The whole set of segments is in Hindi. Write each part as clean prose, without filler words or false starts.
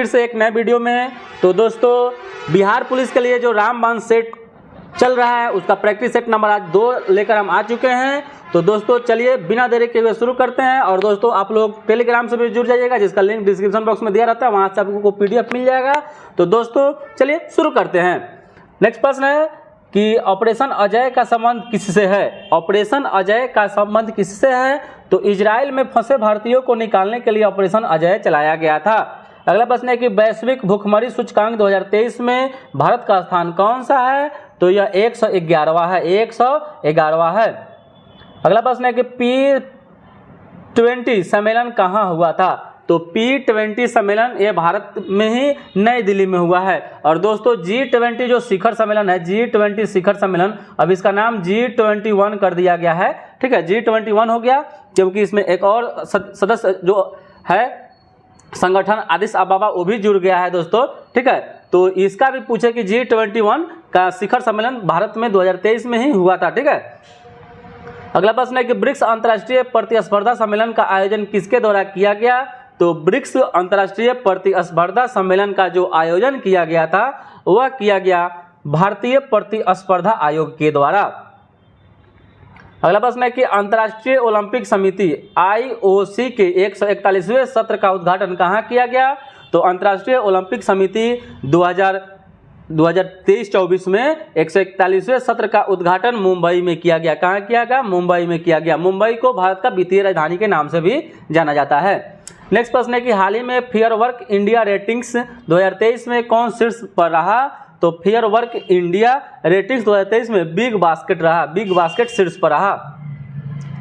फिर से एक नए वीडियो में। तो दोस्तों बिहार पुलिस के लिए जो रामबाण सेट चल रहा है उसका प्रैक्टिस सेट नंबर आज 2 लेकर हम आ चुके हैं। तो दोस्तों चलिए बिना देरी के हुए शुरू करते हैं। और दोस्तों आप लोग टेलीग्राम से भी जुड़ जाइएगा जिसका लिंक डिस्क्रिप्शन बॉक्स में दिया रहता है, वहाँ से आपको PDF मिल जाएगा। तो दोस्तों चलिए शुरू करते हैं। नेक्स्ट प्रश्न है कि ऑपरेशन अजय का संबंध किससे है। ऑपरेशन अजय का संबंध किससे है? तो इजराइल में फंसे भारतीयों को निकालने के लिए ऑपरेशन अजय चलाया गया था। अगला प्रश्न है कि वैश्विक भुखमरी सूचकांक 2023 में भारत का स्थान कौन सा है? तो यह 111वां है, 111वां है। अगला प्रश्न है कि P20 सम्मेलन कहाँ हुआ था? तो P20 सम्मेलन ये भारत में ही नई दिल्ली में हुआ है। और दोस्तों G20 जो शिखर सम्मेलन है, G20 शिखर सम्मेलन, अब इसका नाम G21 कर दिया गया है। ठीक है, G21 हो गया क्योंकि इसमें एक और सदस्य जो है संगठन एडिस अबाबा वो भी जुड़ गया है दोस्तों। ठीक है, तो इसका भी पूछे कि G21 का शिखर सम्मेलन भारत में 2023 में ही हुआ था। ठीक है, अगला प्रश्न है कि ब्रिक्स अंतर्राष्ट्रीय प्रतिस्पर्धा सम्मेलन का आयोजन किसके द्वारा किया गया? तो ब्रिक्स अंतर्राष्ट्रीय प्रतिस्पर्धा सम्मेलन का जो आयोजन किया गया था वह किया गया भारतीय प्रतिस्पर्धा आयोग के द्वारा। अगला प्रश्न है कि अंतर्राष्ट्रीय ओलंपिक समिति IOC के 141वें सत्र का उद्घाटन कहाँ किया गया? तो अंतर्राष्ट्रीय ओलंपिक समिति 2023-24 में 141वें सत्र का उद्घाटन मुंबई में किया गया। कहाँ किया गया? मुंबई में किया गया। मुंबई को भारत का वित्तीय राजधानी के नाम से भी जाना जाता है। नेक्स्ट प्रश्न है कि हाल ही में फेयर वर्क इंडिया रेटिंग्स 2023 में कौन शीर्ष पर रहा? तो फेयर वर्क इंडिया रेटिंग्स 2023 में बिग बास्केट रहा, बिग बास्केट शीर्ष पर रहा।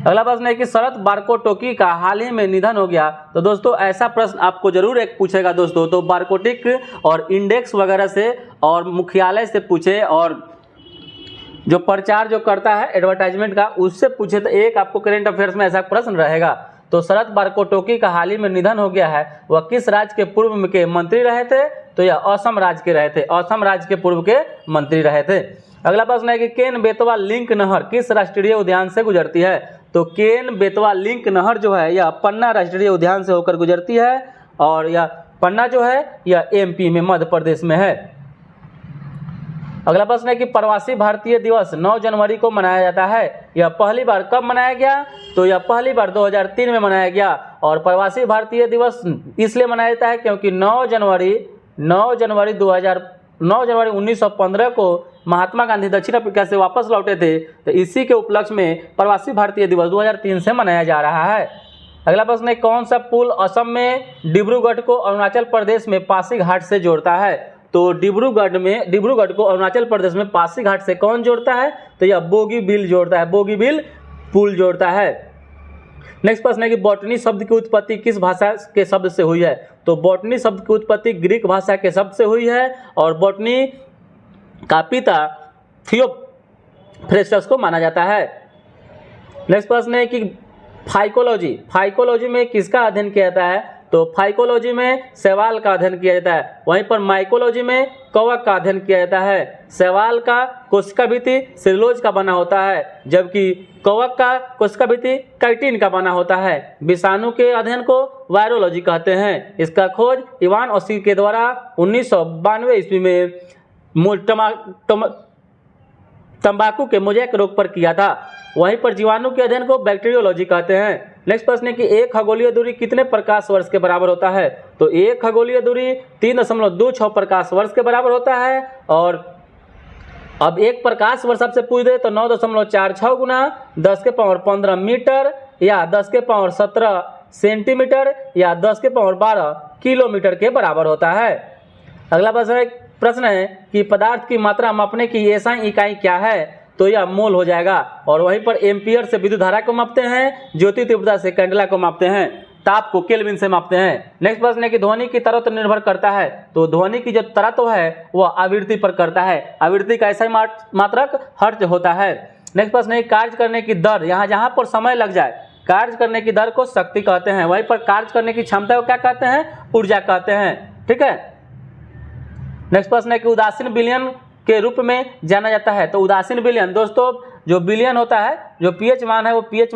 अगला प्रश्न है कि शरद बारकोटोकी का हाल ही में निधन हो गया। तो दोस्तों ऐसा प्रश्न आपको जरूर एक पूछेगा दोस्तों, तो बारकोटिक और इंडेक्स वगैरह से और मुख्यालय से पूछे और जो प्रचार जो करता है एडवर्टाइजमेंट का उससे पूछे तो एक आपको करंट अफेयर्स में ऐसा प्रश्न रहेगा। तो शरद बारकोटोकी का हाल ही में निधन हो गया है। वह किस राज्य के पूर्व के मंत्री रहे थे? तो यह असम राज्य के रहे थे, असम राज्य के पूर्व के मंत्री रहे थे। अगला प्रश्न है कि केन बेतवा लिंक नहर किस राष्ट्रीय उद्यान से गुजरती है? तो केन बेतवा लिंक नहर जो है यह पन्ना राष्ट्रीय उद्यान से होकर गुजरती है और यह पन्ना जो है यह MP में, मध्य प्रदेश में है। अगला प्रश्न है कि प्रवासी भारतीय दिवस 9 जनवरी को मनाया जाता है। यह पहली बार कब मनाया गया? तो यह पहली बार 2003 में मनाया गया। और प्रवासी भारतीय दिवस इसलिए मनाया जाता है क्योंकि 9 जनवरी 1915 को महात्मा गांधी दक्षिण अफ्रीका से वापस लौटे थे। तो इसी के उपलक्ष्य में प्रवासी भारतीय दिवस 2003 से मनाया जा रहा है। अगला प्रश्न है कौन सा पुल असम में डिब्रूगढ़ को अरुणाचल प्रदेश में पासीघाट से जोड़ता है? तो डिब्रूगढ़ को अरुणाचल प्रदेश में पासीघाट से कौन जोड़ता है? तो यह बोगीबिल जोड़ता है, बोगीबिल पुल जोड़ता है। नेक्स्ट प्रश्न है कि बॉटनी शब्द की उत्पत्ति किस भाषा के शब्द से हुई है? तो बॉटनी शब्द की उत्पत्ति ग्रीक भाषा के शब्द से हुई है और बॉटनी का पिता थियोफ्रेस्टस को माना जाता है। नेक्स्ट प्रश्न है कि फाइकोलॉजी में किसका अध्ययन किया जाता है? तो फाइकोलॉजी में शैवाल का अध्ययन किया जाता है। वहीं पर माइकोलॉजी में कवक का अध्ययन किया जाता है। शैवाल का कोशिका भित्ति सेलुलोज का बना होता है जबकि कवक का कोशिका भित्ति काइटिन का बना होता है। विषाणु के अध्ययन को वायरोलॉजी कहते हैं। इसका खोज इवान ओस्की के द्वारा 1992 ईस्वी में तंबाकू के मोज़ेक रोग पर किया था। वहीं पर जीवाणु के अध्ययन को बैक्टीरियोलॉजी कहते हैं। नेक्स्ट प्रश्न है कि एक खगोलीय दूरी कितने प्रकाश वर्ष के बराबर होता है? तो एक खगोलीय दूरी 3.26 प्रकाश वर्ष के बराबर होता है। और अब एक प्रकाश वर्ष आपसे पूछ दे तो 9.46 गुना 10 के पावर 15 मीटर या 10 के पावर 17 सेंटीमीटर या 10 के पावर 12 किलोमीटर के बराबर होता है। अगला प्रश्न है कि पदार्थ की मात्रा मापने की SI इकाई क्या है? तो यह मोल हो जाएगा। और वहीं पर एम्पियर से विद्युत धारा को मापते हैं, ज्योति तीव्रता से कैंडेला को मापते हैं, ताप को केल्विन से मापते हैं। नेक्स्ट प्रश्न है कि ध्वनि की तरत्व निर्भर करता है। तो ध्वनि की जो तरत्व है वह आवृत्ति पर करता है। आवृत्ति का SI मात्रक हर्ट्ज होता है। नेक्स्ट प्रश्न है कार्य करने की दर, जहाँ पर समय लग जाए कार्य करने की दर को शक्ति कहते हैं। वहीं पर कार्य करने की क्षमता को क्या कहते हैं? ऊर्जा कहते हैं। ठीक है, नेक्स्ट प्रश्न है कि उदासीन विलयन के रूप में जाना जाता है। तो उदासीन विलयन दोस्तों जो विलयन होता है, जो pH मान है वो pH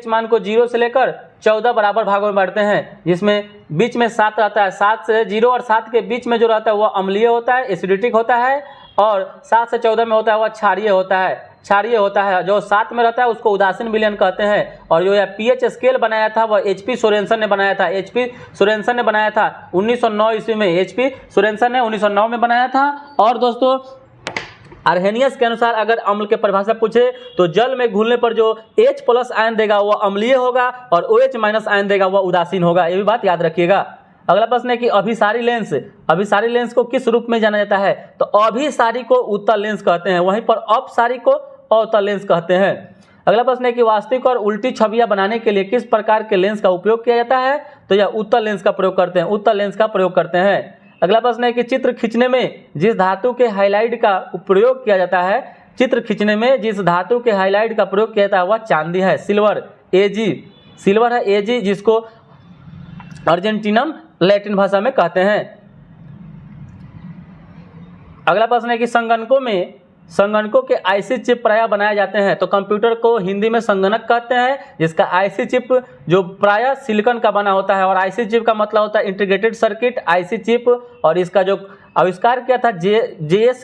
मान को 0 से लेकर 14 बराबर भागों में बांटते हैं, जिसमें बीच में 7 रहता है। 7 से 0 और 7 के बीच में जो रहता है वह अम्लीय होता है, एसिडिटिक होता है, और 7 से 14 में होता है वह क्षारीय होता है। क्षारीय होता है। जो 7 में रहता है उसको उदासीन विलयन कहते हैं। और जो पीएच स्केल बनाया था वह एचपी सोरेनसन ने बनाया था। एचपी सोरेनसन ने बनाया था 1909 ईस्वी में। एचपी सोरेनसन ने 1909 में बनाया था। और दोस्तों आर्हेनियस के अनुसार अगर अम्ल के परिभाषा पूछे तो जल में घुलने पर जो H+ आयन देगा वह अम्लीय होगा और OH- आयन देगा वह उदासीन होगा। ये भी बात याद रखिएगा। अगला प्रश्न है कि अभिसारी लेंस को किस रूप में जाना जाता है? तो अभिसारी को उत्तल लेंस कहते हैं, वहीं पर अपसारी को अवतल लेंस कहते हैं। अगला प्रश्न है कि वास्तविक और उल्टी छवियां बनाने के लिए किस प्रकार के लेंस का उपयोग किया जाता है? तो यह उत्तल लेंस का प्रयोग करते हैं, उत्तल लेंस का प्रयोग करते हैं। अगला प्रश्न है कि चित्र खींचने में जिस धातु के हाइलाइट का प्रयोग किया जाता है, चित्र खींचने में जिस धातु के हाइलाइट का प्रयोग किया जाता है वह चांदी है, सिल्वर, Ag सिल्वर है, Ag जिसको अर्जेंटीनम लैटिन भाषा में कहते हैं। अगला प्रश्न है कि संगणकों के आईसी चिप प्रायः बनाए जाते हैं। तो कंप्यूटर को हिंदी में संगणक कहते हैं, जिसका आईसी चिप जो प्रायः सिलिकॉन का बना होता है। और आईसी चिप का मतलब होता है इंटीग्रेटेड सर्किट आईसी चिप। और इसका जो आविष्कार किया था जेएस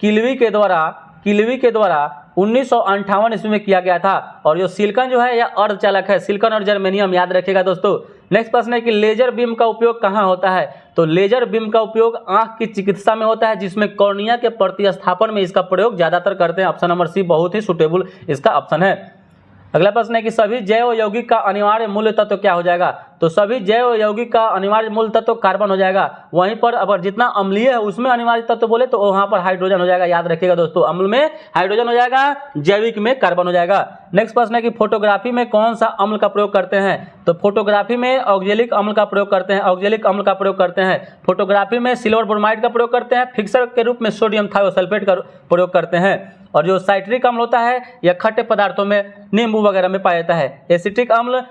किल्वी के द्वारा 1958 ईस्वी में किया गया था। और जो सिलिकॉन जो है यह अर्धचालक है, सिलिकॉन और जर्मेनियम याद रखिएगा दोस्तों। नेक्स्ट प्रश्न है कि लेजर बीम का उपयोग कहाँ होता है? तो लेजर बीम का उपयोग आंख की चिकित्सा में होता है, जिसमें कॉर्निया के प्रतिस्थापन में इसका प्रयोग ज्यादातर करते हैं। ऑप्शन नंबर सी बहुत ही सुटेबल इसका ऑप्शन है। अगला प्रश्न है कि सभी जैव यौगिक का अनिवार्य मूल तत्व क्या हो जाएगा? तो सभी जैव यौगिक का अनिवार्य मूल तत्व कार्बन हो जाएगा। वहीं पर अगर जितना अम्लीय है उसमें अनिवार्य तत्व बोले तो वहां पर हाइड्रोजन हो जाएगा। याद रखिएगा दोस्तों, अम्ल में हाइड्रोजन हो जाएगा, जैविक में कार्बन हो जाएगा। नेक्स्ट प्रश्न है कि फोटोग्राफी में कौन सा अम्ल का प्रयोग करते हैं? तो फोटोग्राफी में ऑक्जेलिक अम्ल का प्रयोग करते हैं, ऑक्जेलिक अम्ल का प्रयोग करते हैं। फोटोग्राफी में सिल्वर ब्रोमाइड का प्रयोग करते हैं, फिक्सर के रूप में सोडियम थायोसल्फेट का प्रयोग करते हैं। और जो साइट्रिक अम्ल होता है यह खट्टे पदार्थों में नींबू वगैरह में पाया जाता है। एसिटिक अम्ल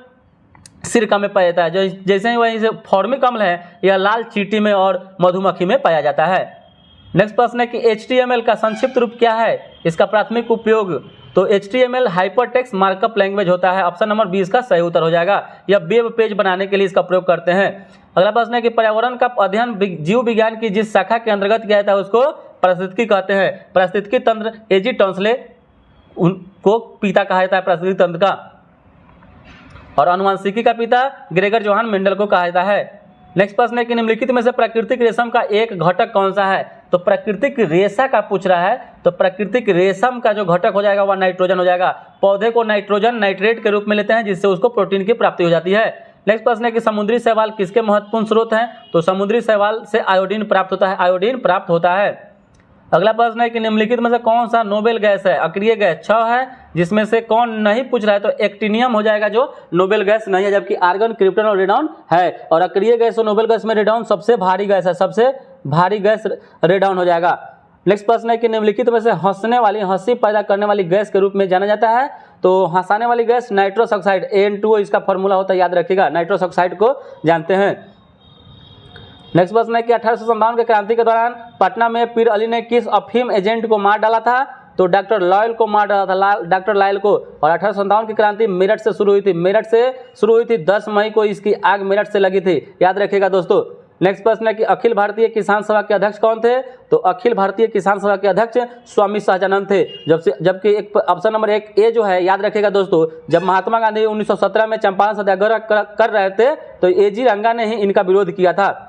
सिरका में पाया जाता है। जैसे ही वहीं से फॉर्मिक अम्ल है यह लाल चींटी में और मधुमक्खी में पाया जाता है। नेक्स्ट प्रश्न है कि HTML का संक्षिप्त रूप क्या है? इसका प्राथमिक उपयोग तो HTML हाइपरटेक्स्ट मार्कअप लैंग्वेज होता है। ऑप्शन नंबर 20 का सही उत्तर हो जाएगा। यह वेब पेज बनाने के लिए इसका प्रयोग करते हैं। अगला प्रश्न है कि पर्यावरण का अध्ययन जीव विज्ञान की जिस शाखा के अंतर्गत किया जाता है उसको पारिस्थितिकी कहते हैं। पारिस्थितिकी तंत्र एजी टॉन्सले उनको पिता कहा जाता है पारिस्थितिकी तंत्र का। और अनुवांशिकी का पिता ग्रेगर जोहान मेंडल को कहा जाता है। नेक्स्ट प्रश्न है कि निम्नलिखित में से प्राकृतिक रेशम का एक घटक कौन सा है? तो प्राकृतिक रेशा का पूछ रहा है, तो प्राकृतिक रेशम का जो घटक हो जाएगा वह नाइट्रोजन हो जाएगा। पौधे को नाइट्रोजन नाइट्रेट के रूप में लेते हैं, जिससे उसको प्रोटीन की प्राप्ति हो जाती है। नेक्स्ट प्रश्न है कि समुद्री शैवाल किसके महत्वपूर्ण स्रोत हैं? तो समुद्री शैवाल से आयोडीन प्राप्त होता है, आयोडीन प्राप्त होता है। अगला प्रश्न है कि निम्नलिखित में से कौन सा नोबेल गैस है? अक्रिय गैस 6 है, जिसमें से कौन नहीं पूछ रहा है? तो एक्टिनियम हो जाएगा जो नोबेल गैस नहीं है, जबकि आर्गन, क्रिप्टन और रेडॉन है। और अक्रिय गैस और नोबेल गैस में रेडॉन सबसे भारी गैस है, सबसे भारी गैस रेडॉन हो जाएगा। नेक्स्ट प्रश्न है कि निम्नलिखित में से हंसी पैदा करने वाली गैस के रूप में जाना जाता है? तो हंसाने वाली गैस नाइट्रस ऑक्साइड N2O इसका फॉर्मूला होता है, याद रखिएगा, नाइट्रस ऑक्साइड को जानते हैं। नेक्स्ट प्रश्न है कि 1857 के क्रांति के दौरान पटना में पीर अली ने किस अफीम एजेंट को मार डाला था? तो डॉक्टर लॉयल को मार डाला था, डॉक्टर लॉयल को। और 1857 की क्रांति मेरठ से शुरू हुई थी, मेरठ से शुरू हुई थी। 10 मई को इसकी आग मेरठ से लगी थी, याद रखिएगा दोस्तों। नेक्स्ट प्रश्न है कि अखिल भारतीय किसान सभा के अध्यक्ष कौन थे? तो अखिल भारतीय किसान सभा के अध्यक्ष स्वामी सहजानंद थे। जबकि एक ऑप्शन नंबर 1 ए जो है, याद रखिएगा दोस्तों, जब महात्मा गांधी 1917 में चंपारण सत्याग्रह कर रहे थे तो एजी रंगा ने ही इनका विरोध किया था।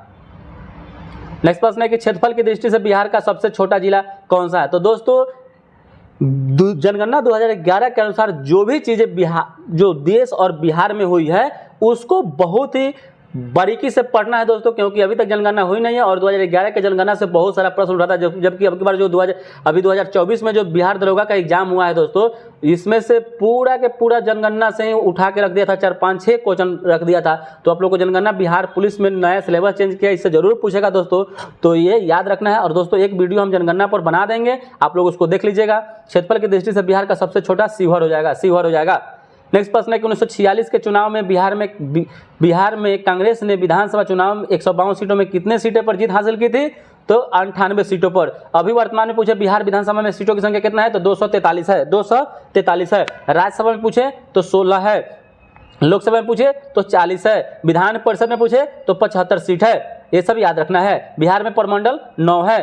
नेक्स्ट प्रश्न है कि क्षेत्रफल की दृष्टि से बिहार का सबसे छोटा जिला कौन सा है? तो दोस्तों जनगणना 2011 के अनुसार जो भी चीजें जो देश और बिहार में हुई है उसको बहुत ही बारीकी से पढ़ना है दोस्तों, क्योंकि अभी तक जनगणना हुई नहीं है। और 2011 के जनगणना से बहुत सारा प्रश्न उठा था, जबकि अब की बार जो 2024 में जो बिहार दरोगा का एग्जाम हुआ है दोस्तों, इसमें से पूरा के पूरा जनगणना से ही उठा के रख दिया था, 4-5-6 क्वेश्चन रख दिया था। तो आप लोग को जनगणना बिहार पुलिस में नया सिलेबस चेंज किया, इससे जरूर पूछेगा दोस्तों, तो ये याद रखना है। और दोस्तों एक वीडियो हम जनगणना पर बना देंगे, आप लोग उसको देख लीजिएगा। क्षेत्रफल की दृष्टि से बिहार का सबसे छोटा शिवहर हो जाएगा, शिवहर हो जाएगा। नेक्स्ट प्रश्न है कि 1946 के चुनाव में बिहार में कांग्रेस ने विधानसभा चुनाव में 152 सीटों में कितने सीटें पर जीत हासिल की थी? तो 98 सीटों पर। अभी वर्तमान में पूछे बिहार विधानसभा में सीटों की संख्या कितना है, तो 243 है, 243 है। राज्यसभा में पूछे तो 16 है, लोकसभा में पूछे तो 40 है, विधान परिषद में पूछे तो 75 सीट है। ये सब याद रखना है। बिहार में प्रमंडल 9 है।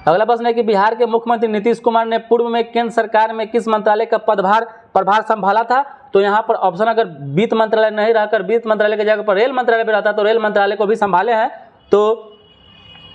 अगला प्रश्न है कि बिहार के मुख्यमंत्री नीतीश कुमार ने पूर्व में केंद्र सरकार में किस मंत्रालय का प्रभार संभाला था, तो यहाँ पर ऑप्शन अगर वित्त मंत्रालय नहीं रहकर वित्त मंत्रालय की जगह पर रेल मंत्रालय भी रहता तो रेल मंत्रालय को भी संभाले हैं। तो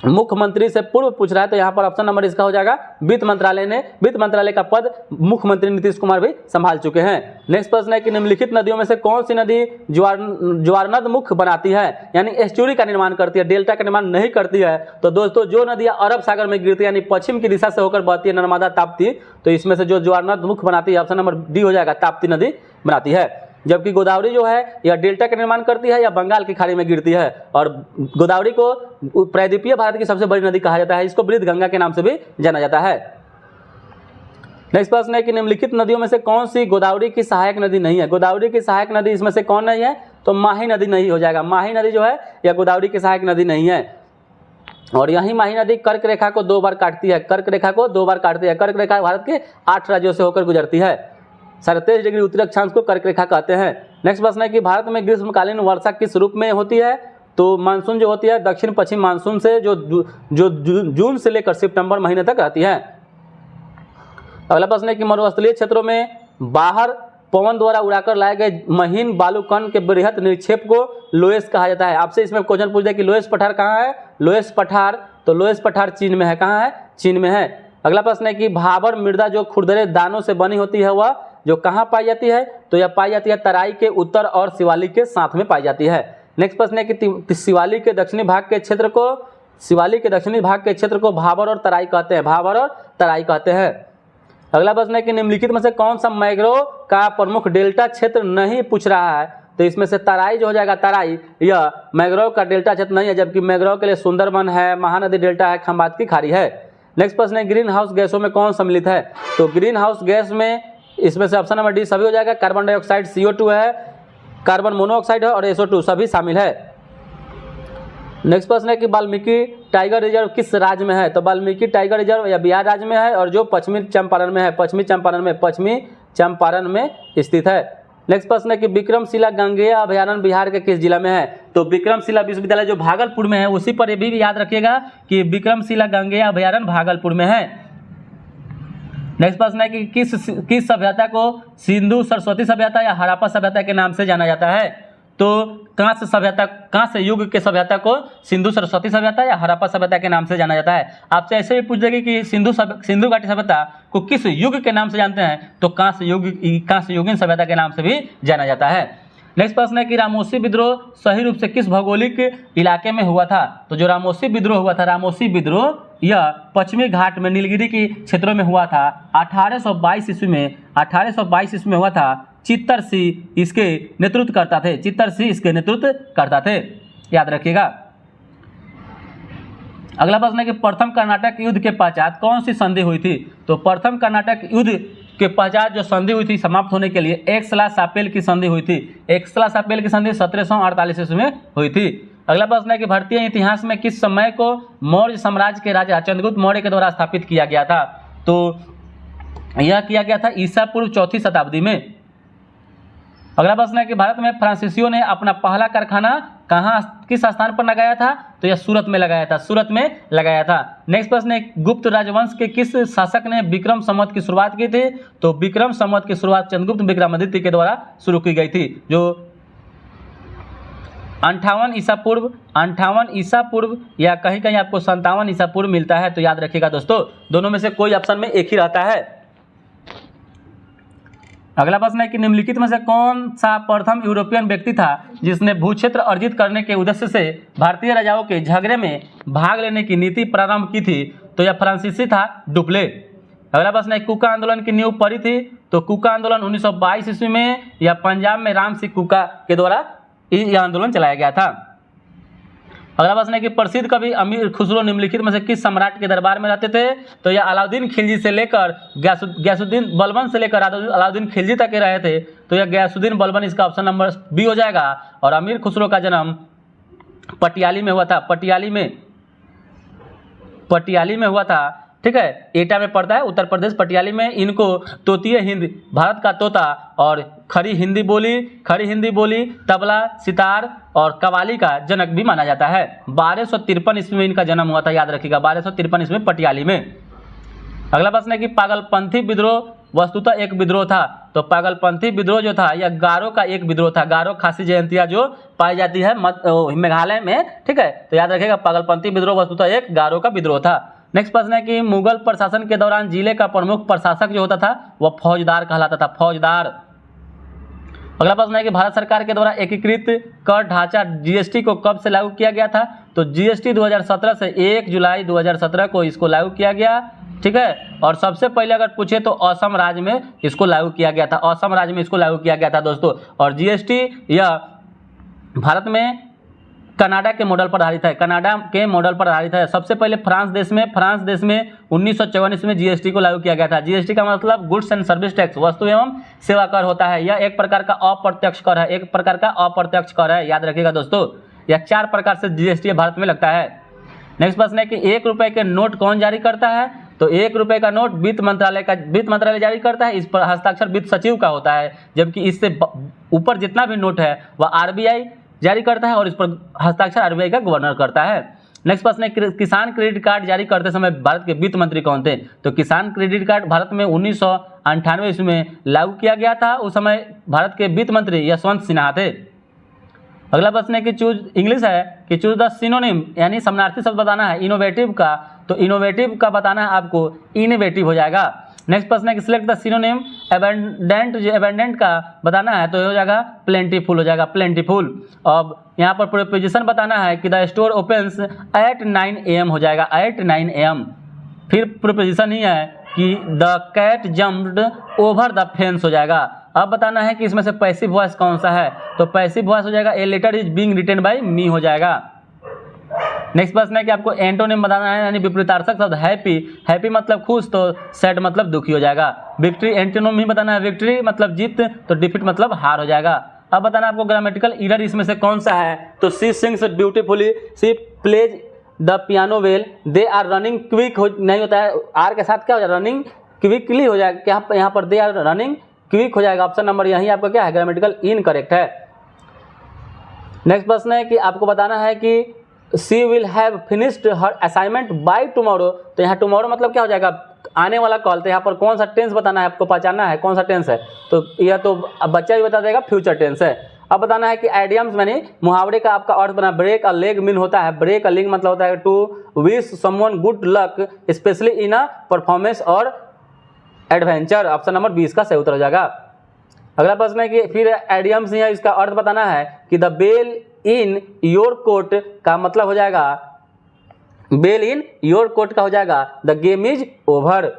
मुख्यमंत्री से पूर्व पूछ रहा है, तो यहाँ पर ऑप्शन नंबर इसका हो जाएगा वित्त मंत्रालय का पद मुख्यमंत्री नीतीश कुमार भी संभाल चुके हैं। नेक्स्ट प्रश्न है कि निम्नलिखित नदियों में से कौन सी नदी ज्वारनद मुख बनाती है, यानी एस्चुरी का निर्माण करती है, डेल्टा का निर्माण नहीं करती है। तो दोस्तों जो नदियां अरब सागर में गिरती है यानी पश्चिम की दिशा से होकर बहती है, नर्मदा, ताप्ती, तो इसमें से जो ज्वारनद मुख बनाती है ऑप्शन नंबर डी हो जाएगा, ताप्ती नदी बनाती है। जबकि गोदावरी जो है या डेल्टा का निर्माण करती है या बंगाल की खाड़ी में गिरती है। और गोदावरी को प्रायद्वीपीय भारत की सबसे बड़ी नदी कहा जाता है, इसको वृद्ध गंगा के नाम से भी जाना जाता है। नेक्स्ट प्रश्न है कि निम्नलिखित नदियों में से कौन सी गोदावरी की सहायक नदी नहीं है। गोदावरी की सहायक नदी इसमें से कौन नहीं है, तो माही नदी नहीं हो जाएगा। माही नदी जो है या गोदावरी की सहायक नदी नहीं है। और यही माही नदी कर्क रेखा को 2 बार काटती है, कर्क रेखा को 2 बार काटती है। कर्क रेखा भारत के 8 राज्यों से होकर गुजरती है। 37 डिग्री उत्तरी अक्षांश को कर्क रेखा कहते हैं। नेक्स्ट प्रश्न है कि भारत में ग्रीष्मकालीन वर्षा किस रूप में होती है, तो मानसून जो होती है दक्षिण पश्चिम मानसून से जो जून से लेकर सितंबर महीने तक रहती है। अगला प्रश्न है कि मरुस्थलीय क्षेत्रों में बाहर पवन द्वारा उड़ाकर लाए गए महीन बालूकण के बृहत निक्षेप को लोएस कहा जाता है। आपसे इसमें क्वेश्चन पूछ दिया कि लोएस पठार कहाँ है, लोएस पठार, तो लोएस पठार चीन में है। कहाँ है, चीन में है। अगला प्रश्न है कि भाबर मृदा जो खुरदरे दानों से बनी होती है वह जो कहाँ पाई जाती है, तो यह पाई जाती है तराई के उत्तर और शिवालिक के साथ में पाई जाती है। नेक्स्ट प्रश्न है कि शिवालिक के दक्षिणी भाग के क्षेत्र को भाबर और तराई कहते हैं, भाबर और तराई कहते हैं। अगला प्रश्न है कि निम्नलिखित में से कौन सा मैंग्रोव का प्रमुख डेल्टा क्षेत्र नहीं पूछ रहा है, तो इसमें से तराई जो हो जाएगा, तराई यह मैंग्रोव का डेल्टा क्षेत्र नहीं है, जबकि मैंग्रोव के लिए सुंदरबन है, महानदी डेल्टा है, खंबात की खाड़ी है। नेक्स्ट प्रश्न है ग्रीन हाउस गैसों में कौन सम्मिलित है, तो ग्रीन हाउस गैस में इसमें से ऑप्शन नंबर डी सभी हो जाएगा। कार्बन डाइऑक्साइड CO2 है, कार्बन मोनोऑक्साइड है और SO2 सभी शामिल है। नेक्स्ट प्रश्न है कि वाल्मीकि टाइगर रिजर्व किस राज्य में है, तो वाल्मीकि टाइगर रिजर्व या बिहार राज्य में है और जो पश्चिमी चंपारण में है, पश्चिमी चंपारण में स्थित है। नेक्स्ट प्रश्न है कि विक्रमशिला गंगेय अभयारण्य बिहार के किस जिला में है, तो विक्रमशिला विश्वविद्यालय जो भागलपुर में है उसी पर ये भी याद रखिएगा कि विक्रमशिला गंगेय अभयारण्य भागलपुर में है। नेक्स्ट प्रश्न है कि किस सभ्यता को सिंधु सरस्वती सभ्यता या हड़प्पा सभ्यता के नाम से जाना जाता है, तो कांस्य युग के सभ्यता को सिंधु सरस्वती सभ्यता या हड़प्पा सभ्यता के नाम से जाना जाता है। आपसे ऐसे भी पूछ देगी कि सिंधु घाटी सभ्यता को किस युग के नाम से जानते हैं, तो कांस्य युगीन सभ्यता के नाम से भी जाना जाता है। नेक्स्ट प्रश्न है कि रामोसी विद्रोह सही रूप से किस भौगोलिक इलाके में हुआ था, तो जो रामोसी विद्रोह हुआ था, रामोसी विद्रोह यह पश्चिमी घाट में नीलगिरी के क्षेत्रों में हुआ था। 1822 ईस्वी में हुआ था। चित्तर सिंह इसके नेतृत्व करता थे, याद रखिएगा। अगला प्रश्न है कि प्रथम कर्नाटक युद्ध के पश्चात कौन सी संधि हुई थी, तो प्रथम कर्नाटक युद्ध के पश्चात जो संधि हुई थी समाप्त होने के लिए एक्सला-सापेल की संधि हुई थी। एक्सला-सापेल की संधि 1748 ईस्वी में हुई थी। अगला प्रश्न है कि भारतीय इतिहास में किस समय को मौर्य साम्राज्य के राजा चंद्रगुप्त मौर्य के द्वारा स्थापित किया गया था, तो यह किया गया था ईसा पूर्व 4वीं शताब्दी में। अगला प्रश्न है कि भारत में फ्रांसीसियों ने अपना पहला कारखाना किस स्थान पर लगाया था, तो यह सूरत में लगाया था। नेक्स्ट प्रश्न है गुप्त राजवंश के किस शासक ने विक्रम संवत की शुरुआत की थी, तो विक्रम संवत की शुरुआत चंद्रगुप्त विक्रमादित्य के द्वारा शुरू की गई थी, जो 58 ईसा पूर्व या कहीं आपको 57 ईसा पूर्व मिलता है, तो याद रखिएगा दोस्तों, दोनों में से कोई ऑप्शन में एक ही रहता है। अगला प्रश्न है कि निम्नलिखित में से कौन सा प्रथम यूरोपियन व्यक्ति था जिसने भूक्षेत्र अर्जित करने के उद्देश्य से भारतीय राजाओं के झगड़े में भाग लेने की नीति प्रारंभ की थी, तो यह फ्रांसीसी था, डुप्ले। अगला प्रश्न है कुका आंदोलन की नींव पड़ी थी, तो कुका आंदोलन 1922 ईस्वी में या पंजाब में राम सिंह कुका के द्वारा यह आंदोलन चलाया गया था। अगला प्रश्न है कि प्रसिद्ध कवि अमीर खुसरो निम्नलिखित में से किस सम्राट के दरबार में रहते थे, तो यह अलाउद्दीन खिलजी से लेकर गयासुद्दीन बलबन से लेकर अलाउद्दीन खिलजी तक के रहे थे, तो यह गयासुद्दीन बलबन इसका ऑप्शन नंबर बी हो जाएगा। और अमीर खुसरो का जन्म पटियाली में हुआ था, पटियाली में पटियाली में हुआ था, ठीक है, एटा में पड़ता है उत्तर प्रदेश, पटियाली में। इनको तोतीय हिंद, भारत का तोता, और खड़ी हिंदी बोली, तबला, सितार और कव्वाली का जनक भी माना जाता है। 1253 ईस्वी में इनका जन्म हुआ था, याद रखिएगा, 1253 ईस्वी में पटियाली में। अगला प्रश्न है कि पागलपंथी विद्रोह वस्तुतः एक विद्रोह था। तो पागलपंथी विद्रोह जो था यह गारो का एक विद्रोह था। गारो खासी जयंतिया जो पाई जाती है मेघालय में, ठीक है, तो याद रखिएगा पागलपंथी विद्रोह वस्तुतः एक गारो का विद्रोह था। नेक्स्ट प्रश्न है कि मुगल प्रशासन के दौरान जिले का प्रमुख प्रशासक जो होता था वह फौजदार कहलाता था, फौजदार। अगला प्रश्न है कि भारत सरकार के द्वारा एकीकृत कर ढांचा जीएसटी को कब से लागू किया गया था। तो जीएसटी 2017 से 1 जुलाई 2017 को इसको लागू किया गया, ठीक है। और सबसे पहले अगर पूछे तो असम राज्य में इसको लागू किया गया था, असम राज्य में इसको लागू किया गया था दोस्तों। और जीएसटी यह भारत में कनाडा के मॉडल पर आधारित है, कनाडा के मॉडल पर आधारित है। सबसे पहले फ्रांस देश में 1954 में जीएसटी को लागू किया गया था। जीएसटी का मतलब गुड्स एंड सर्विस टैक्स, वस्तु एवं सेवा कर होता है। यह एक प्रकार का अप्रत्यक्ष कर है, एक प्रकार का अप्रत्यक्ष कर है, याद रखिएगा दोस्तों। यह 4 प्रकार से जीएसटी भारत में लगता है। नेक्स्ट प्रश्न है कि 1 रुपए के नोट कौन जारी करता है। तो 1 रुपए का नोट वित्त मंत्रालय जारी करता है। इस पर हस्ताक्षर वित्त सचिव का होता है, जबकि इससे ऊपर जितना भी नोट है वह आरबीआई जारी करता है और इस पर हस्ताक्षर आरबीआई का गवर्नर करता है। नेक्स्ट प्रश्न है किसान क्रेडिट कार्ड जारी करते समय भारत के वित्त मंत्री कौन थे। तो किसान क्रेडिट कार्ड भारत में 1998 ईस्वी में लागू किया गया था। उस समय भारत के वित्त मंत्री यशवंत सिन्हा थे। अगला प्रश्न है कि चूज द सिनोनिम, यानी समानार्थी शब्द बताना है इनोवेटिव का। तो इनोवेटिव का बताना है आपको इनोवेटिव हो जाएगा। नेक्स्ट प्रश्न है कि सिलेक्ट द सिनोनिम एबेंडेंट, जो एबेंडेंट का बताना है तो हो जाएगा प्लेंटीफुल, हो जाएगा प्लेंटीफुल। अब यहाँ पर प्रीपोजिशन बताना है कि the store opens at 9 AM हो जाएगा, एट 9 AM। फिर प्रीपोजिशन ही है कि the cat jumped over the fence हो जाएगा। अब बताना है कि इसमें से पैसिव वॉइस कौन सा है। तो पैसिव वॉइस हो जाएगा a letter is being written by me हो जाएगा। नेक्स्ट प्रश्न है कि आपको एंटोनिम बताना है, यानी विपरीतार्थक शब्द हैप्पी। हैप्पी मतलब खुश, तो सैड मतलब दुखी हो जाएगा। विक्ट्री एंटोनिम ही बताना है, विक्ट्री मतलब जीत, तो डिफीट मतलब हार हो जाएगा। अब बताना आपको ग्रामेटिकल एरर इसमें से कौन सा है। तो she sings beautifully, she plays the piano well, they are running quick नहीं होता है, आर के साथ क्या हो जाएगा रनिंग क्विकली हो जाएगा, यहाँ पर दे आर रनिंग क्विक हो जाएगा। ऑप्शन नंबर यही आपका क्या है, ग्रामेटिकल इनकरेक्ट है। नेक्स्ट प्रश्न है कि आपको बताना है कि she will have finished her assignment by tomorrow. तो यहाँ टुमारो मतलब क्या हो जाएगा, आने वाला कॉल। तो यहाँ पर कौन सा टेंस बताना है, आपको पहचानना है कौन सा टेंस है। तो यह तो बच्चा भी बता देगा, फ्यूचर टेंस है। अब बताना है कि आइडियम्स यानी मुहावरे का आपका अर्थ बना ब्रेक अ लेग मीन होता है, ब्रेक अ लेग मतलब होता है to wish someone good luck specially in a performance और एडवेंचर। ऑप्शन नंबर 20 का सही उत्तर हो जाएगा। अगला प्रश्न है कि फिर आइडियम्स है, इसका अर्थ बताना है कि the bell in your coat का मतलब हो जाएगा, बेल इन योर कोट का हो जाएगा the game is over.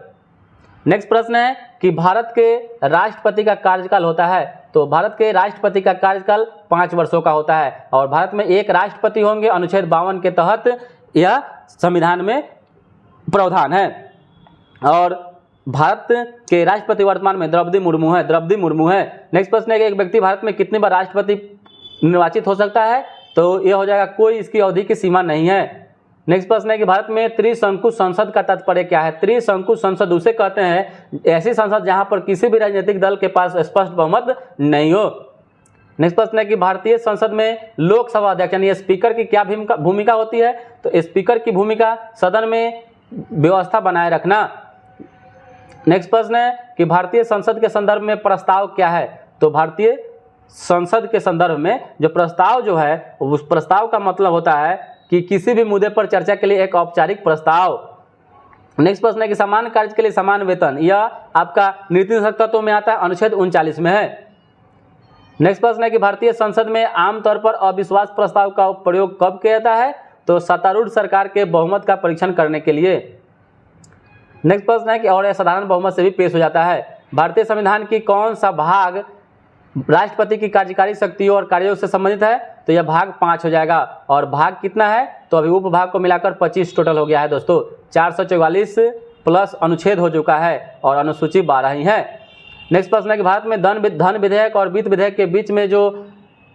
Next प्रश्न है कि भारत के राष्ट्रपति का कार्यकाल होता है। तो भारत के राष्ट्रपति का कार्यकाल 5 वर्षों का होता है और भारत में एक राष्ट्रपति होंगे, अनुच्छेद 52 के तहत यह संविधान में प्रावधान है। और भारत के राष्ट्रपति वर्तमान में द्रौपदी मुर्मू है। नेक्स्ट प्रश्न है कि एक व्यक्ति भारत में कितनी बार राष्ट्रपति निर्वाचित हो सकता है। तो यह हो जाएगा कोई इसकी अवधि की सीमा नहीं है। नेक्स्ट प्रश्न है कि भारत में त्रिशंकु संसद का तात्पर्य क्या है। त्रिशंकु संसद उसे कहते हैं ऐसी संसद जहां पर किसी भी राजनीतिक दल के पास स्पष्ट बहुमत नहीं हो। नेक्स्ट प्रश्न है कि भारतीय संसद में लोकसभा अध्यक्ष यानी स्पीकर की क्या भूमिका होती है। तो स्पीकर की भूमिका सदन में व्यवस्था बनाए रखना। नेक्स्ट प्रश्न है कि भारतीय संसद के संदर्भ में प्रस्ताव क्या है। तो भारतीय संसद के संदर्भ में जो प्रस्ताव जो है उस प्रस्ताव का मतलब होता है कि किसी भी मुद्दे पर चर्चा के लिए एक औपचारिक प्रस्ताव। नेक्स्ट प्रश्न है कि समान कार्य के लिए समान वेतन, यह आपका नीति तत्वों में आता है, अनुच्छेद 39 में है। नेक्स्ट प्रश्न है कि भारतीय संसद में आमतौर पर अविश्वास प्रस्ताव का प्रयोग कब किया जाता है। तो सत्तारूढ़ सरकार के बहुमत का परीक्षण करने के लिए। नेक्स्ट प्रश्न है कि और साधारण बहुमत से भी पेश हो जाता है। भारतीय संविधान की कौन सा भाग राष्ट्रपति की कार्यकारी शक्तियों और कार्यों से संबंधित है। तो यह भाग 5 हो जाएगा। और भाग कितना है तो अभी उपभाग को मिलाकर 25 टोटल हो गया है दोस्तों। 444 प्लस अनुच्छेद हो चुका है और अनुसूची 12 ही है। नेक्स्ट प्रश्न है कि भारत में धन विधेयक और वित्त विधेयक के बीच में जो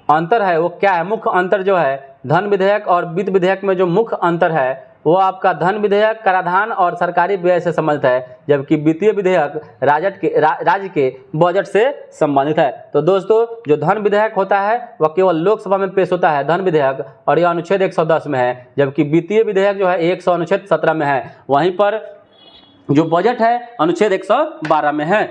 अंतर है वो क्या है। मुख्य अंतर जो है धन विधेयक और वित्त विधेयक में जो मुख्य अंतर है वो आपका धन विधेयक, कराधान और सरकारी व्यय से संबंधित है, जबकि वित्तीय विधेयक राज्य के बजट से संबंधित है। तो दोस्तों जो धन विधेयक होता है वह केवल लोकसभा में पेश होता है, धन विधेयक, और यह अनुच्छेद 110 में है, जबकि वित्तीय विधेयक जो है 100 अनुच्छेद 17 में है। वहीं पर जो बजट है अनुच्छेद 112 में है।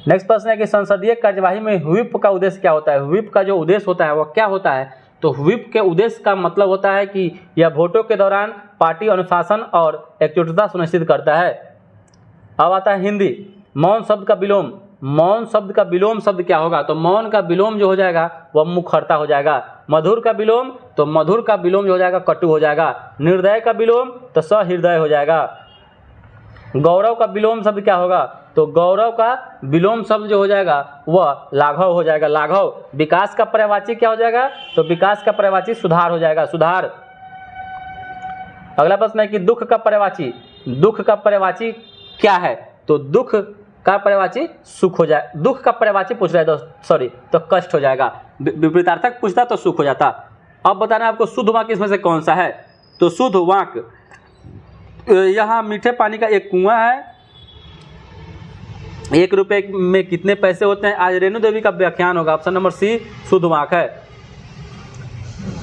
नेक्स्ट प्रश्न है कि संसदीय कार्यवाही में व्हिप का उद्देश्य क्या होता है। व्हिप का जो उद्देश्य होता है वह क्या होता है, तो व्हिप के उद्देश्य का मतलब होता है कि यह वोटों के दौरान पार्टी अनुशासन और एकजुटता सुनिश्चित करता है। अब आता है हिंदी। मौन शब्द का विलोम, मौन शब्द का विलोम शब्द क्या होगा, तो मौन का विलोम जो हो जाएगा वह मुखरता हो जाएगा। मधुर का विलोम, तो मधुर का विलोम जो हो जाएगा कटु हो जाएगा। निर्दय का विलोम तो सहृदय हो जाएगा। गौरव का विलोम शब्द क्या होगा, तो गौरव का विलोम शब्द जो हो जाएगा वह लाघव हो जाएगा, लाघव। विकास का पर्यायवाची क्या हो जाएगा, तो विकास का पर्यायवाची सुधार हो जाएगा, सुधार। अगला प्रश्न है कि दुख का पर्यायवाची, दुख का पर्यायवाची क्या है, तो दुख का पर्यायवाची सुख हो जाए, दुख का पर्यायवाची पूछ रहा है सॉरी, तो कष्ट हो जाएगा। विपरीतार्थक पूछता तो सुख हो जाता। अब बताना आपको शुद्ध वाक्य इसमें से कौन सा है, तो शुद्ध वाक्य यहाँ मीठे पानी का एक कुआं है, 1 रुपये में कितने पैसे होते हैं, आज रेणु देवी का व्याख्यान होगा। ऑप्शन नंबर सी शुद्ध वाक्य है।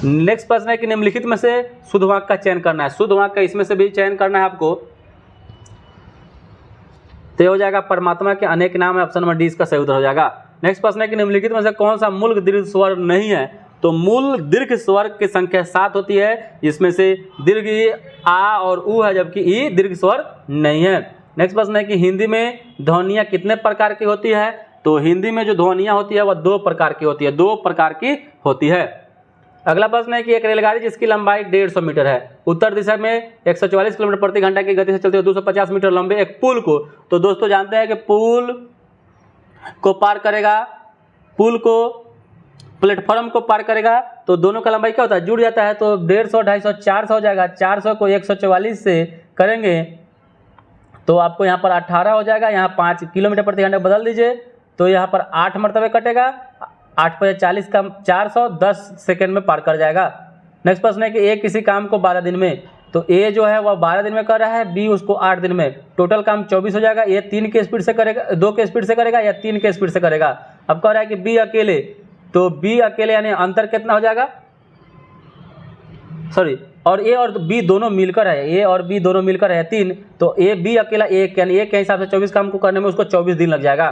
नेक्स्ट प्रश्न है कि निम्नलिखित में से शुद्ध वाक्य का चयन करना है। शुद्ध वाक्य का इसमें से भी चयन करना है आपको, तो हो जाएगा परमात्मा के अनेक नाम है। ऑप्शन नंबर डी इसका सही उत्तर हो जाएगा। नेक्स्ट प्रश्न है कि निम्नलिखित में से कौन सा मूल दीर्घ स्वर नहीं है, तो मूल दीर्घ स्वर की संख्या 7 होती है, जिसमें से दीर्घ आ और उ है, जबकि ई दीर्घ स्वर नहीं है। नेक्स्ट प्रश्न है कि हिंदी में ध्वनियाँ कितने प्रकार की होती है, तो हिंदी में जो ध्वनियाँ होती है वह 2 प्रकार की होती है, 2 प्रकार की होती है। अगला प्रश्न है कि एक रेलगाड़ी जिसकी लंबाई 150 मीटर है, उत्तर दिशा में 144 किलोमीटर प्रति घंटा की गति से चलती है 250 मीटर लंबे एक पुल को, तो दोस्तों जानते हैं कि पुल को पार करेगा, पुल को प्लेटफॉर्म को पार करेगा, तो दोनों का लंबाई क्या होता है, जुड़ जाता है, तो 150, 250, 400 हो जाएगा। 400 को 144 से करेंगे तो आपको यहाँ पर 18 हो जाएगा, यहाँ 5 किलोमीटर प्रति घंटा बदल दीजिए, तो यहाँ पर 8 मरतबे कटेगा, 8 × 40 का 400, 10 सेकेंड में पार कर जाएगा। नेक्स्ट प्रश्न है कि ए किसी काम को 12 दिन में, तो ए जो है वह 12 दिन में कर रहा है, बी उसको 8 दिन में, टोटल काम 24 हो जाएगा। ए 3 के स्पीड से करेगा, 2 के स्पीड से करेगा या 3 के स्पीड से करेगा। अब कह रहा है कि बी अकेले, तो बी अकेले यानी अंतर कितना हो जाएगा, सॉरी, और ए और बी दोनों मिलकर है, ए और बी दोनों मिलकर है 3, तो ए बी अकेला 1 यानी 1 के हिसाब से 24 काम को करने में उसको 24 दिन लग जाएगा।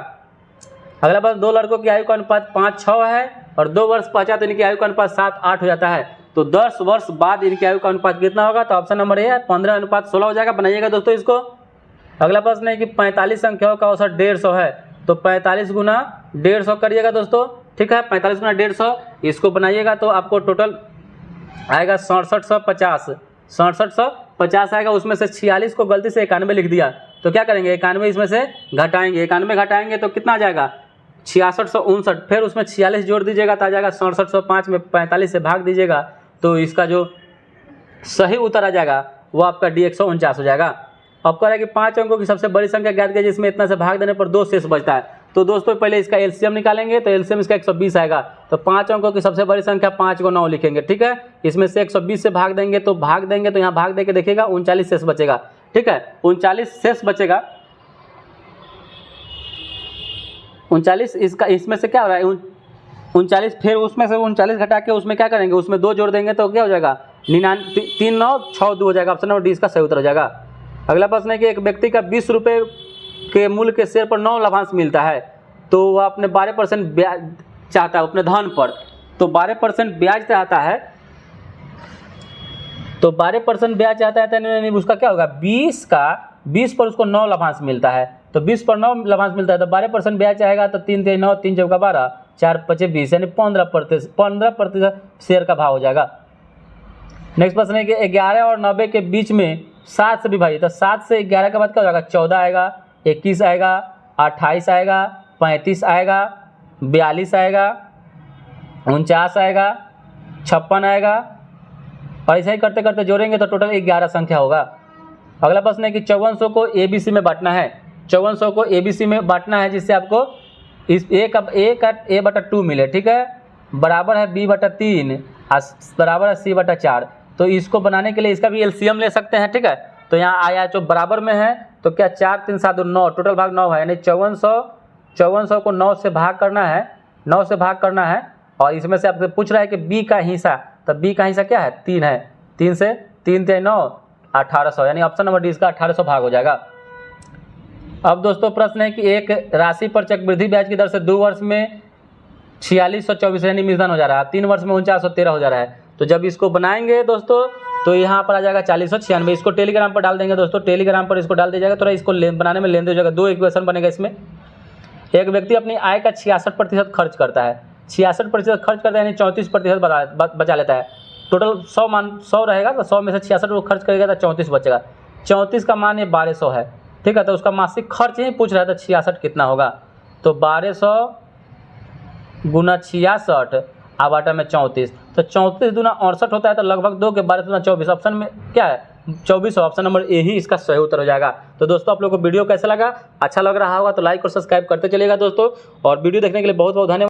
अगला बात, 2 लड़कों की आयु का अनुपात 5-6 है और 2 वर्ष पहुँचा तो इनकी आयु का अनुपात 7-8 हो जाता है, तो 10 वर्ष बाद इनकी आयु का अनुपात कितना होगा, तो ऑप्शन नंबर ए है 15:16 हो जाएगा। बनाइएगा दोस्तों इसको। अगला प्रश्न है कि 45 संख्याओं का औसत 150 है, तो 45 गुना 150 करिएगा दोस्तों, ठीक है, 45 गुना 150 इसको बनाइएगा तो आपको टोटल आएगा 6750, 6750 आएगा। उसमें से 46 को गलती से 91 लिख दिया, तो क्या करेंगे, 91 इसमें से घटाएंगे, 91 घटाएंगे तो कितना आ जाएगा 6659, फिर उसमें 46 जोड़ दीजिएगा तो आ जाएगा 6705 में 45 से भाग दीजिएगा, तो इसका जो सही उत्तर आ जाएगा वो आपका डी 149 हो जाएगा। अब कह रहा है कि 5 अंकों की सबसे बड़ी संख्या ज्ञात कीजिए जिसमें इतना से भाग देने पर 2 शेष बचता है, तो दोस्तों पहले इसका एलसीएम निकालेंगे, तो एलसीएम इसका 120 आएगा, तो 5 अंकों की सबसे बड़ी संख्या 5 को 9 लिखेंगे, ठीक है। इसमें से 120 से भाग देंगे तो यहाँ भाग देके देखिएगा 39 शेष बचेगा, ठीक है, 39 शेष बचेगा। 39 इसका, इसमें से क्या हो रहा है 39, फिर उसमें से 39 घटा के उसमें क्या करेंगे, उसमें 2 जोड़ देंगे तो क्या हो जाएगा 3962 हो जाएगा। ऑप्शन नंबर डी इसका सही उत्तर हो जाएगा। अगला प्रश्न है कि एक व्यक्ति का 20 रुपये के मूल्य के शेयर पर 9 लाभांश मिलता है, तो वह अपने 12% ब्याज चाहता है अपने धन पर, तो 12% ब्याज चाहता है, तो 12% ब्याज चाहता है, तो उसका क्या होगा 20 पर उसको 9 लाभांश मिलता है, तो 20 पर 9 लाभांश मिलता है, तो 12% ब्याज चाहेगा तो 3 × 9 3 × 12 4 × 5 20 यानी 15% शेयर का भाव हो जाएगा। नेक्स्ट प्रश्न है कि 11 और 90 के बीच में 7 से विभाजित, तो 7 से 11 के बाद क्या हो जाएगा 14 आएगा, 21 आएगा, 28 आएगा, 35 आएगा, 42 आएगा, 49 आएगा, 56 आएगा, और ऐसे ही करते करते जोड़ेंगे तो टोटल 11 संख्या होगा। अगला प्रश्न है कि 5400 को ABC में बांटना है, 5400 को ABC में बांटना है जिससे आपको इस A का A/2 मिले, ठीक है, बराबर है B/3 बराबर है C/4, तो इसको बनाने के लिए इसका भी एलसीएम ले सकते हैं, ठीक है। तो यहाँ आया जो बराबर में है तो क्या 4 3 7 9, टोटल भाग 9 है, यानी 5400 को 9 से भाग करना है, 9 से भाग करना है। और इसमें से आपसे पूछ रहा है कि बी का हिस्सा, तो बी का हिस्सा क्या है 3 है, 3 से 3 3 9 1800, यानी ऑप्शन नंबर डी इसका 1800 भाग हो जाएगा। अब दोस्तों प्रश्न है कि एक राशि पर चक्रवृद्धि ब्याज की दर से 2 वर्ष में 4624 यानी मिश्रण हो जा रहा है, 3 वर्ष में 4913 हो जा रहा है। तो जब इसको बनाएंगे दोस्तों तो यहाँ पर आ जाएगा 4096। इसको टेलीग्राम पर डाल देंगे दोस्तों, टेलीग्राम पर इसको डाल दिया जाएगा। थोड़ा इसको बनाने में लेंदे हो जाएगा। 2 इक्वेशन बनेगा इसमें। एक व्यक्ति अपनी आय का 66% खर्च करता है, 66% खर्च करता है यानी 34% बचा लेता है। टोटल 100 रहेगा तो 100 में से 66 वो खर्च करेगा तो 34 बचेगा। 34 का मान ये 1200 है, ठीक है। तो उसका मासिक खर्च ही पूछ रहा था 66 कितना होगा, तो 1200 गुना 66 आवाटा में 34, तो 34 दूना 68 होता है, तो लगभग 2 के 12 दूना 24, ऑप्शन में क्या है 24, ऑप्शन नंबर ए ही इसका सही उत्तर हो जाएगा। तो दोस्तों आप लोग को वीडियो कैसा लगा, अच्छा लग रहा होगा तो लाइक और सब्सक्राइब करते चलिएगा दोस्तों, और वीडियो देखने के लिए बहुत बहुत धन्यवाद।